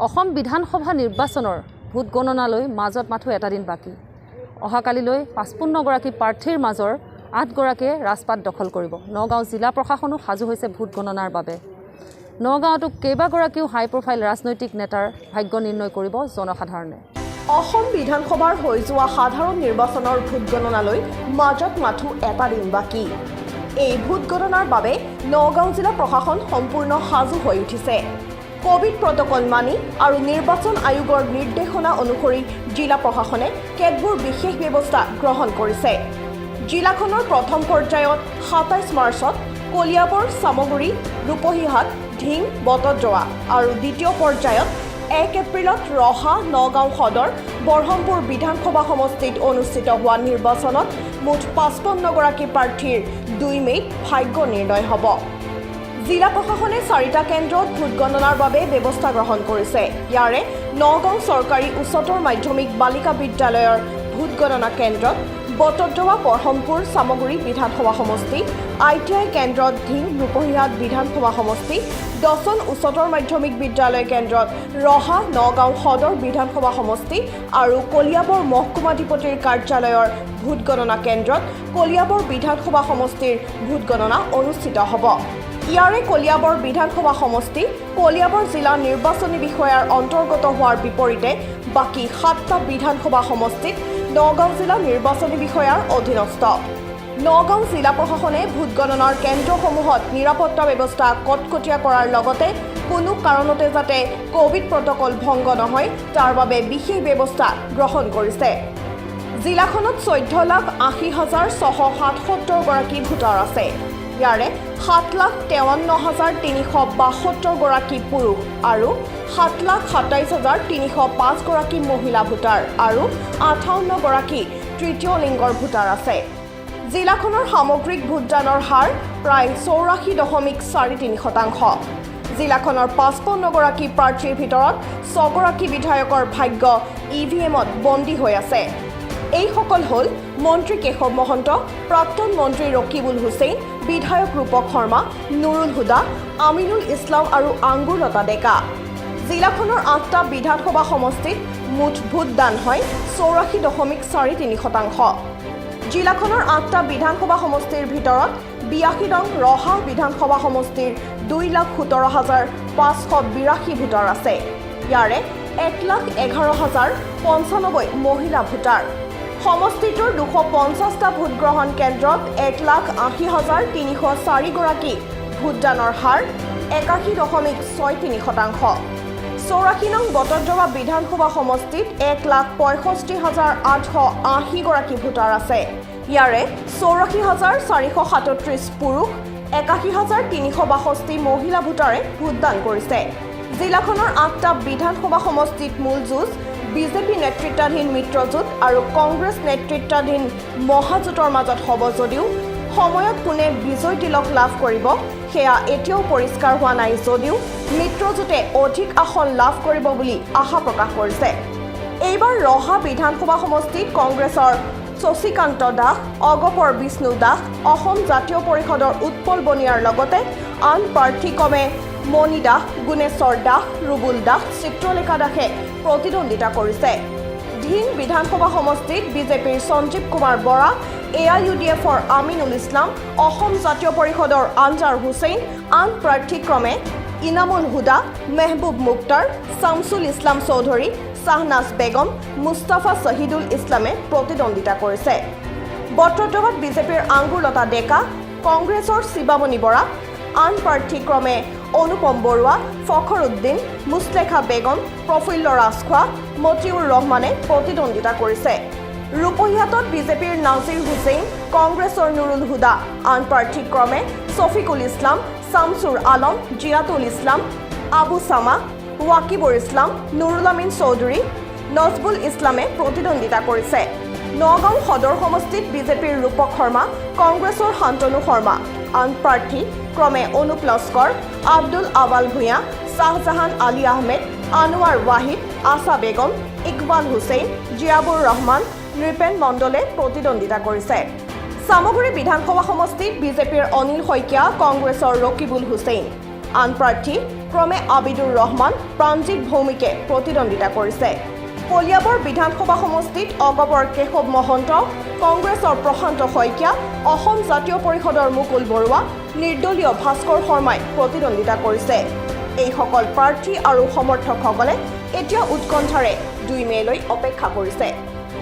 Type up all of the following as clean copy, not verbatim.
অসম বিধানসভা নিৰ্বাচনৰ ভোট গণনালৈ মাজত মাথো এটা দিন বাকী। অহাকালিলৈ 55 গৰাকী প্ৰাৰ্থীৰ মাজৰ 8 গৰাকীয়ে ৰাজপাট দখল কৰিব। নগাঁও জিলা প্ৰশাসনো সাজু হৈছে ভোট গণনাৰ বাবে। নগাঁৱতো কেইবাগৰাকীও হাই প্ৰফাইল ৰাজনৈতিক নেতাৰ ভাগ্য নিৰ্ণয় কৰিব জনসাধাৰণে। অসম বিধানসভাৰ হৈ যোৱা সাধাৰণ নিৰ্বাচনৰ ভোট গণনালৈ মাজত মাথো এটা দিন বাকী। এই ভোট গণনাৰ বাবে নগাঁও জিলা প্ৰশাসন সম্পূৰ্ণ সাজু হৈ উঠিছে। কোভিড প্ৰটকল মানি আৰু নিৰ্বাচন আয়োগৰ নিৰ্দেশনা অনুসৰি জিলা প্ৰশাসনে কেতবোৰ বিশেষ ব্যৱস্থা গ্ৰহণ কৰিছে। জিলাখনৰ প্ৰথম পৰ্যায়ত 27 মাৰ্চত কলিয়াবৰ, চামগুৰি, ৰূপহীহাট, ঢিং, বটদ্ৰৱা আৰু দ্বিতীয় পৰ্যায়ত 1 এপ্ৰিলত ৰহা, নগাঁও সদৰ, বৰহমপুৰ বিধানসভা সমষ্টিত অনুষ্ঠিত হোৱা নিৰ্বাচনত মুঠ 55 গৰাকী প্ৰাৰ্থীৰ 2 মে'ত ভাগ্য নিৰ্ণয় হ'ব। জিলা প্ৰশাসনে 4টা কেন্দ্ৰত ভোট গণনাৰ বাবে ব্যৱস্থা গ্ৰহণ কৰিছে। ইয়াৰে নগাঁও চৰকাৰী উচ্চতৰ মাধ্যমিক বালিকা বিদ্যালয়ৰ ভোট গণনা কেন্দ্ৰত, বটদ্ৰৱা, বৰহমপুৰ, চামগুৰি বিধানসভা সমষ্টি, ITI কেন্দ্ৰত ঢিং, ৰূপহীহাট বিধানসভা সমষ্টি, দচন উচ্চতৰ মাধ্যমিক বিদ্যালয় কেন্দ্ৰত ৰহা, নগাঁও সদৰ বিধানসভা সমষ্টি আৰু কলিয়াবৰ মহকুমাধিপতিৰ কাৰ্যালয়ৰ ভোট গণনা কেন্দ্ৰত কলিয়াবৰ বিধানসভা সমষ্টিৰ ভোট গণনা অনুষ্ঠিত হ'ব। ইয়াৰে কলিয়াবৰ বিধানসভা সমষ্টি কলিয়াবৰ জিলা নিৰ্বাচনী বিষয়াৰ অন্তৰ্গত হোৱাৰ বিপৰীতে বাকী 7টা বিধানসভা সমষ্টিত নগাঁও জিলা নিৰ্বাচনী বিষয়াৰ অধীনস্থ। নগাঁও জিলা প্ৰশাসনে ভোট গণনাৰ কেন্দ্ৰসমূহত নিৰাপত্তা ব্যৱস্থা কটকটীয়া কৰাৰ লগতে কোনো কাৰণতে যাতে কোভিড প্ৰটকল ভংগ নহয় তাৰ বাবে বিশেষ ব্যৱস্থা গ্ৰহণ কৰিছে। জিলাখনত 14,80,677 গৰাকী ভোটাৰ আছে। ইয়াৰে 7,53,372 গৰাকী পুৰুষ আৰু 7,27,305 গৰাকী মহিলা ভোটাৰ আৰু 58 গৰাকী তৃতীয় লিংগৰ ভোটাৰ আছে। জিলাখনৰ সামগ্ৰিক ভোটদানৰ হাৰ প্ৰায় 84.43%। জিলাখনৰ 55 গৰাকী প্ৰাৰ্থীৰ ভিতৰত 6 গৰাকী বিধায়কৰ ভাগ্য EVMত বন্দী হৈ আছে। এইসকল হ'ল মন্ত্ৰী কেশৱ মহন্ত, প্ৰাক্তন মন্ত্ৰী ৰকিবুল হুছেইন, বিধায়ক ৰূপক শৰ্মা, নুৰুল হুদা, আমিনুল ইছলাম আৰু আঙ্গুৰলতা ডেকা। জিলাখনৰ 8টা বিধানসভা সমষ্টিত মুঠ ভোটদান হয় 84.43%। জিলাখনৰ 8টা বিধানসভা সমষ্টিৰ ভিতৰত 82 নং ৰহা বিধানসভা সমষ্টিৰ 2,17,582 ভোটাৰ আছে। ইয়াৰে 1,11,095 মহিলা ভোটাৰ। সমষ্টিটোৰ 250টা ভোটগ্ৰহণ কেন্দ্ৰত 1,80,304 গৰাকী ভোটদানৰ হাৰ 81.63%। 84 নং বটদ্ৰৱা বিধানসভা সমষ্টিত 1,65,880 গৰাকী ভোটাৰ আছে। ইয়াৰে 84,437 পুৰুষ, 81,362 মহিলা ভোটাৰে ভোটদান কৰিছে। জিলাখনৰ 8টা বিধানসভা সমষ্টিত মূল যুঁজ বিজেপি নেতৃত্বাধীন মিত্ৰজোঁট আৰু কংগ্ৰেছ নেতৃত্বাধীন মহাজোঁটৰ মাজত হ'ব যদিও সময়ত কোনে বিজয় তিলক লাভ কৰিব সেয়া এতিয়াও পৰিষ্কাৰ হোৱা নাই যদিও মিত্ৰজোঁটে অধিক আসন লাভ কৰিব বুলি আশা প্ৰকাশ কৰিছে। এইবাৰ ৰহা বিধানসভা সমষ্টিত কংগ্ৰেছৰ শশীকান্ত দাস, অগপৰ বিষ্ণু দাস, অসম জাতীয় পৰিষদৰ উৎপল বনিয়াৰ লগতে আন প্ৰাৰ্থীক্ৰমে মণি দাস, গুণেশ্বৰ দাস, ৰুবুল দাস, চিত্ৰলেখা দাসে প্ৰতিদ্বন্দ্বিতা কৰিছে। ঢিং বিধানসভা সমষ্টিত বিজেপিৰ সঞ্জীৱ কুমাৰ বৰা, AIUDFৰ আমিনুল ইছলাম, অসম জাতীয় পৰিষদৰ আনজাৰ হুছেইন, আন প্ৰাৰ্থীক্ৰমে ইনামুল হুদা, মেহবুব মুক্তাৰ, শামছুল ইছলাম চৌধুৰী, শাহনাজ বেগম, মুস্তাফা শহীদুল ইছলামে প্ৰতিদ্বন্দ্বিতা কৰিছে। বটদ্ৰৱাত বিজেপিৰ আঙ্গুৰলতা ডেকা, কংগ্ৰেছৰ শিৱামণি বৰা, আন প্ৰাৰ্থীক্ৰমে অনুপম বৰুৱা, ফখৰ উদ্দিন, মুছলেখা বেগম, প্ৰফুল্ল ৰাজখোৱা, মতিউৰ ৰহমানে প্ৰতিদ্বন্দ্বিতা কৰিছে। ৰূপহীহাটত বিজেপিৰ নাজিৰ হুছেইন, কংগ্ৰেছৰ নুৰুল হুদা, আন প্ৰাৰ্থীক্ৰমে ছফিকুল ইছলাম, শামছুৰ আলম, জিয়াতুল ইছলাম, আবু ছামা, ৱাকিবুৰ ইছলাম, নুৰুল আমিন চৌধুৰী, নজবুল ইছলামে প্ৰতিদ্বন্দ্বিতা কৰিছে। নগাঁও সদৰ সমষ্টিত বিজেপিৰ ৰূপক শৰ্মা, কংগ্ৰেছৰ শান্তনু শৰ্মা, আন প্ৰাৰ্থী ক্ৰমে অনুপ লস্কৰ, আব্দুল আৱাল ভূঞা, শ্বাহজাহান আলী আহমেদ, আনোৱাৰ ৱাহিদ, আশা বেগম, ইকবাল হুছেইন, জিয়াবুৰ ৰহমান, নৃপেন মণ্ডলে প্ৰতিদ্বন্দ্বিতা কৰিছে। চামগুৰি বিধানসভা সমষ্টিত বিজেপিৰ অনিল শইকীয়া, কংগ্ৰেছৰ ৰকিবুল হুছেইন, আন প্ৰাৰ্থী ক্ৰমে আবিদুৰ ৰহমান, প্ৰাণজিৎ ভৌমিকে প্ৰতিদ্বন্দ্বিতা কৰিছে। কলিয়াবৰ বিধানসভা সমষ্টিত অগপৰ কেশৱ মহন্ত, কংগ্ৰেছৰ প্ৰশান্ত শইকীয়া, অসম জাতীয় পৰিষদৰ মুকুল বৰুৱা, নিৰ্দলীয় ভাস্কৰ শৰ্মাই প্ৰতিদ্বন্দ্বিতা কৰিছে। এইসকল প্ৰাৰ্থী আৰু সমৰ্থকসকলে এতিয়া উৎকণ্ঠাৰে 2 মে'লৈ অপেক্ষা কৰিছে।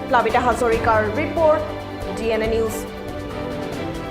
প্লাবিতা হাজৰিকাৰ ৰিপৰ্ট, DNA নিউজ।